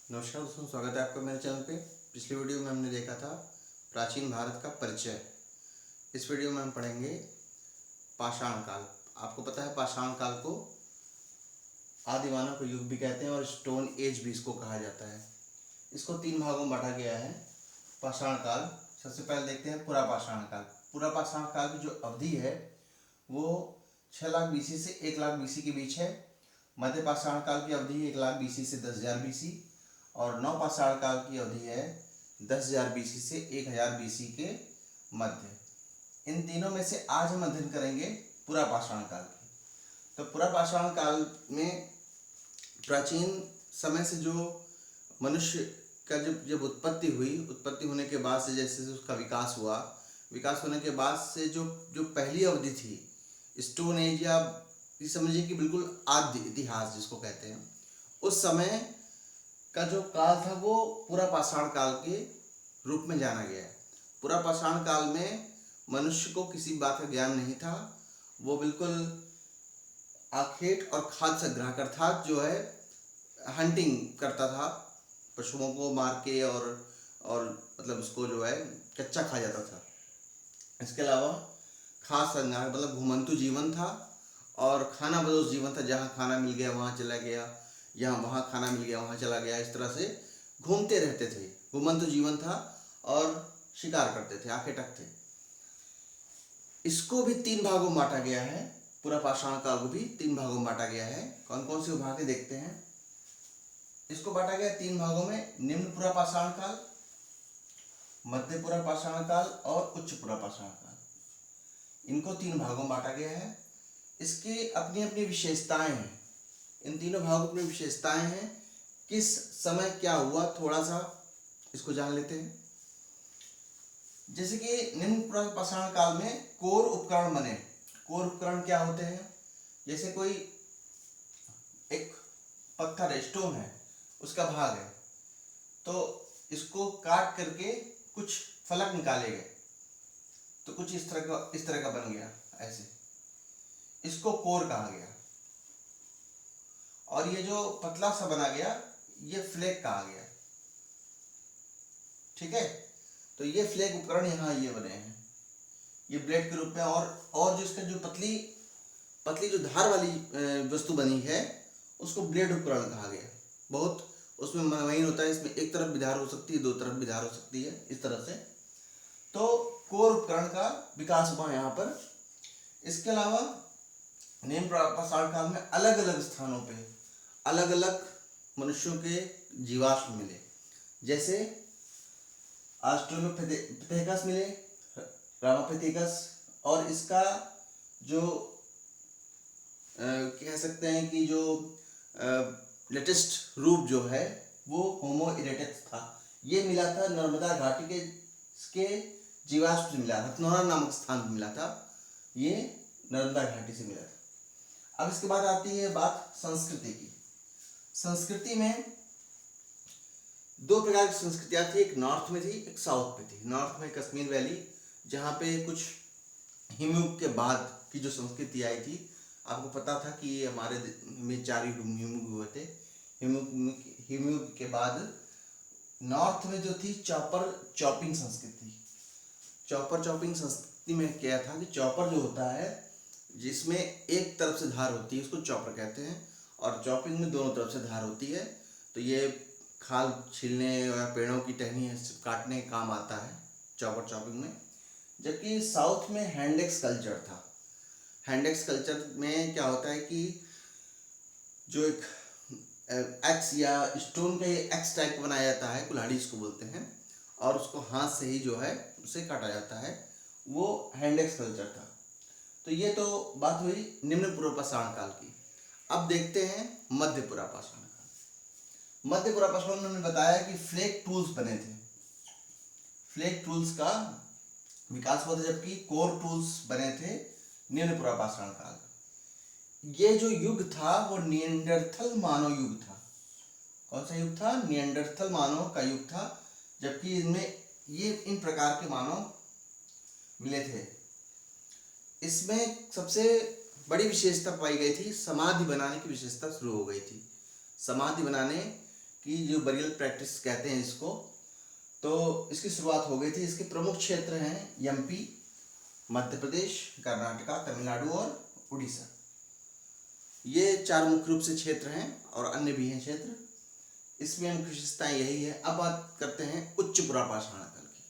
नमस्कार दोस्तों, स्वागत है आपका मेरे चैनल पे। पिछली वीडियो में हमने देखा था प्राचीन भारत का परिचय। इस वीडियो में हम पढ़ेंगे पाषाण काल। आपको पता है पाषाण काल को आदि मानव युग भी कहते हैं और स्टोन एज भी इसको कहा जाता है। इसको 3 भागों में बांटा गया है। पाषाण काल, सबसे पहले देखते हैं पुरा पाषाण काल। पुरा पाषाण काल की जो अवधि है वो 6 लाख बीसी से 1 लाख बीसी के बीच है। मध्य पाषाण काल की अवधि 1 लाख बीसी से 10,000 बीसी और नवपाषाण काल की अवधि है 10,000 बीसी से 1,000 बीसी के मध्य। इन तीनों में से आज हम अध्ययन करेंगे पुरा पाषाण काल की। तो पुरा पाषाण काल में प्राचीन समय से जो मनुष्य का जब उत्पत्ति होने के बाद से जैसे उसका विकास हुआ, विकास होने के बाद से जो जो पहली अवधि थी स्टोन एज, या ये समझिए कि बिल्कुल आद्य इतिहास जिसको कहते हैं, उस समय का जो काल था वो पुरा पाषाण काल के रूप में जाना गया है। पुरा पाषाण काल में मनुष्य को किसी बात का ज्ञान नहीं था। वो बिल्कुल आखेट और खाद्य संग्रह था, जो है हंटिंग करता था, पशुओं को मार के और मतलब उसको जो है कच्चा खा जाता था। इसके अलावा खाद्य संग्रह मतलब घुमंतु जीवन था और खाना बदोश जीवन था। जहाँ खाना मिल गया वहाँ चला गया, यहाँ वहाँ खाना मिल गया वहाँ चला गया, इस तरह से घूमते रहते थे। घुमंतु जीवन था और शिकार करते थे, आखेटक थे। इसको भी 3 भागों में बांटा गया है। पूरा पाषाण काल को भी 3 भागों में बांटा गया है। कौन कौन से भाग देखते हैं। इसको बांटा गया 3 भागों में: निम्न पुरा पाषाण काल, मध्य पुरा पाषाण काल और उच्च पुरा पाषाण काल। इनको 3 भागों में बांटा गया है। इसकी अपनी अपनी विशेषताएं हैं। इन तीनों भागों में विशेषताएं हैं। किस समय क्या हुआ, थोड़ा सा इसको जान लेते हैं। जैसे कि निम्न पाषाण काल में कोर उपकरण बने। कोर उपकरण क्या होते हैं? जैसे कोई एक पत्थर है, स्टोन है, उसका भाग है, तो इसको काट करके कुछ फलक निकाले गए, तो कुछ इस तरह का बन गया, ऐसे। इसको कोर कहा गया। और ये जो पतला सा बना गया, ये फ्लैग कहा गया। ठीक है, तो ये फ्लैग उपकरण यहाँ ये बने हैं, ये ब्लेड के रूप में। और जो इसका जो पतली जो धार वाली वस्तु बनी है, उसको ब्लेड उपकरण कहा गया। बहुत उसमें महीन होता है। इसमें एक तरफ भी धार हो सकती है, 2 तरफ भी धार हो सकती है, इस तरह से। तो कोर उपकरण का विकास हुआ यहाँ पर। इसके अलावा निम्न पाषाण काल में अलग अलग स्थानों पे अलग अलग मनुष्यों के जीवाश्म मिले। जैसे ऑस्ट्रेलोपिथेकस मिले, रामापिथेकस, और इसका जो कह सकते हैं कि जो लेटेस्ट रूप जो है वो होमो इरेक्टस था। ये मिला था नर्मदा घाटी के जीवाश्म से मिला, हथनोरा नामक स्थान पर मिला था। ये नर्मदा घाटी से मिला था। अब इसके बाद आती है बात संस्कृति की। संस्कृति में 2 प्रकार की संस्कृतियां थी, एक नॉर्थ में थी, एक साउथ में थी। नॉर्थ में कश्मीर वैली, जहाँ पे कुछ हिमयुग के बाद की जो संस्कृति आई थी। आपको पता था कि हमारे में 4 हिमयुग हुए थे। हिमयुग के बाद नॉर्थ में जो थी चॉपिंग संस्कृति। चॉपिंग संस्कृति में क्या था कि चॉपर जो होता है, जिसमें एक तरफ से धार होती है, उसको चॉपर कहते हैं, और चॉपिंग में दोनों तरफ से धार होती है। तो ये खाल छीलने या पेड़ों की टहनी काटने का काम आता है चॉपिंग में। जबकि साउथ में हैंडेक्स कल्चर था। हैंडेक्स कल्चर में क्या होता है कि जो एक एक्स या स्टोन का एक्स टाइप बनाया जाता है, कुल्हाड़ी इसको बोलते हैं, और उसको हाथ से ही जो है उसे काटा जाता है, वो हैंडेक्स कल्चर था। तो ये तो बात हुई निम्न पूर्व पाषाण काल की। अब देखते हैं मध्य पूर्व पाषाण काल। मध्य पूर्व पाषाण में हमने बताया कि फ्लैग टूल्स बने थे। फ्लैग टूल्स का विकास हुआ था, जबकि कोर टूल्स बने थे निम्न पूर्व पाषाण काल। ये जो युग था वो निएंडरथल मानव युग था। कौन सा युग था? निएंडरथल मानव का युग था। जबकि इनमें ये इन प्रकार के मानव मिले थे। इसमें सबसे बड़ी विशेषता पाई गई थी, समाधि बनाने की विशेषता शुरू हो गई थी। समाधि बनाने की जो बरियल प्रैक्टिस कहते हैं इसको, तो इसकी शुरुआत हो गई थी। इसके प्रमुख क्षेत्र हैं एमपी, मध्य प्रदेश, कर्नाटका, तमिलनाडु और उड़ीसा। ये 4 मुख्य रूप से क्षेत्र हैं और अन्य भी हैं क्षेत्र। इसमें मुख्य विशेषताएं यही है। अब बात करते हैं उच्च पुरापाषाण काल की।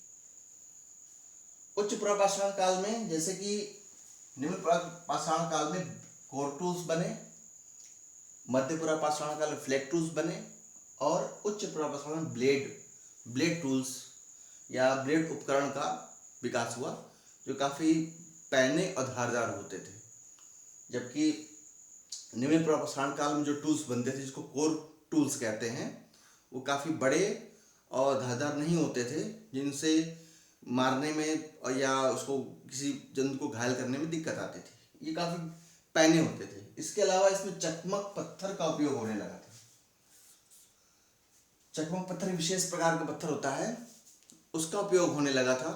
उच्च पुरापाषाण काल में जैसे कि निम्न पुरापाषाण काल में कोर टूल्स बने, मध्य पुरापाषाण काल में फ्लैग टूल्स बने और उच्च पुरापाषाण में ब्लेड टूल्स या ब्लेड उपकरण का विकास हुआ, जो काफ़ी पैने और धारदार होते थे। जबकि निम्न पुरापाषाण काल में जो टूल्स बनते थे, जिसको कोर टूल्स कहते हैं, वो काफ़ी बड़े और धारदार नहीं होते थे, जिनसे मारने में या उसको किसी जंतु को घायल करने में दिक्कत आती थी। ये काफ़ी पैने होते थे। इसके अलावा इसमें चकमक पत्थर का उपयोग होने लगा था। चकमक पत्थर विशेष प्रकार का पत्थर होता है, उसका उपयोग होने लगा था।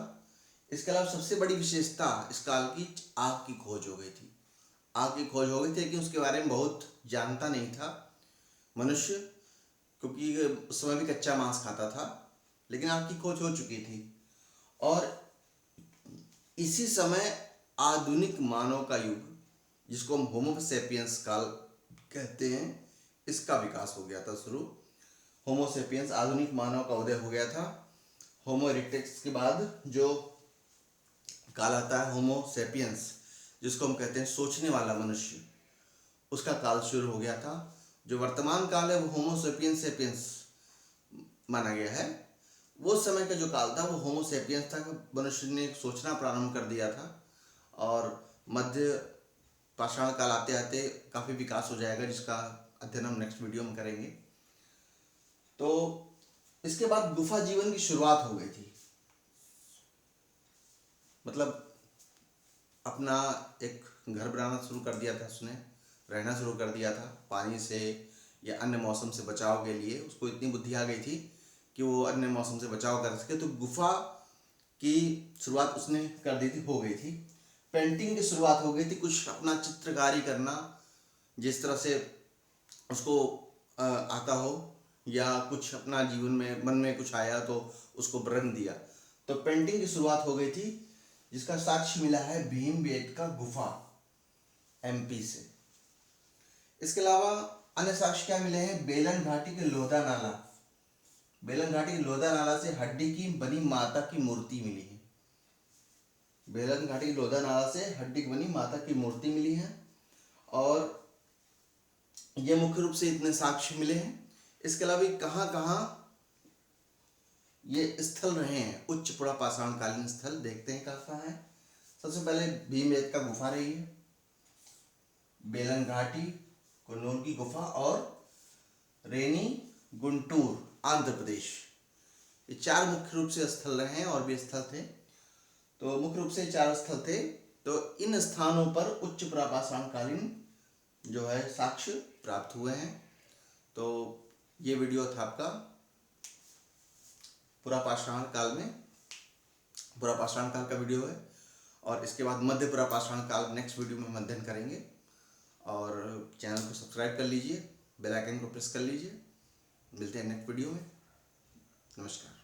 इसके अलावा सबसे बड़ी विशेषता इस काल की आग की खोज हो गई थी। आग की खोज हो गई थी, लेकिन उसके बारे में बहुत जानता नहीं था मनुष्य, क्योंकि उस समय भी कच्चा मांस खाता था। लेकिन आग की खोज हो चुकी थी और इसी समय आधुनिक मानव का युग, जिसको हम होमो सेपियंस काल कहते हैं, इसका विकास हो गया था शुरू। होमो सेपियंस, आधुनिक मानव का उदय हो गया था। होमो इरेक्टस के बाद जो काल आता है होमो सेपियंस, जिसको हम कहते हैं सोचने वाला मनुष्य, उसका काल शुरू हो गया था। जो वर्तमान काल है वो होमो सेपियंस माना गया है। वो समय का जो काल था वो होमो सेपियंस था, मनुष्य ने सोचना प्रारंभ कर दिया था। और मध्य पाषाण काल आते आते काफ़ी विकास हो जाएगा, जिसका अध्ययन हम नेक्स्ट वीडियो में करेंगे। तो इसके बाद गुफा जीवन की शुरुआत हो गई थी। मतलब अपना एक घर बनाना शुरू कर दिया था उसने, रहना शुरू कर दिया था। पानी से या अन्य मौसम से बचाव के लिए उसको इतनी बुद्धि आ गई थी कि वो अन्य मौसम से बचाव कर सके, तो गुफा की शुरुआत उसने कर दी थी, हो गई थी। पेंटिंग की शुरुआत हो गई थी, कुछ अपना चित्रकारी करना, जिस तरह से उसको आता हो या कुछ अपना जीवन में मन में कुछ आया तो उसको रंग दिया। तो पेंटिंग की शुरुआत हो गई थी, जिसका साक्ष्य मिला है भीमबेटका गुफा एमपी से। इसके अलावा अन्य साक्ष्य क्या मिले हैं? बेलन घाटी के लोधा नाला, बेलन घाटी के लोधा नाला से हड्डी की बनी माता की मूर्ति मिली है। बेलन घाटी के लोधा नाला से हड्डी की बनी माता की मूर्ति मिली है। और ये मुख्य रूप से इतने साक्ष्य मिले हैं। इसके अलावा कहाँ कहाँ ये स्थल रहे हैं, उच्च पुरापाषाण कालीन स्थल देखते हैं कहाँ कहाँ है। सबसे पहले भीमबेटका गुफा रही है, बेलन घाटी, कुन्नूर की गुफा और रेनी गुंटूर आंध्र प्रदेश। ये 4 मुख्य रूप से स्थल रहे हैं, और भी स्थल थे, तो मुख्य रूप से 4 स्थल थे। तो इन स्थानों पर उच्च पुरापाषाण कालीन जो है साक्ष्य प्राप्त हुए हैं। तो ये वीडियो था आपका पुरापाषाण काल में, पुरापाषाण काल का वीडियो है। और इसके बाद मध्य पुरापाषाण काल नेक्स्ट वीडियो में हम अध्ययन करेंगे। और चैनल को सब्सक्राइब कर लीजिए, बेल आइकन को प्रेस कर लीजिए। मिलते हैं नेक्स्ट वीडियो में। नमस्कार।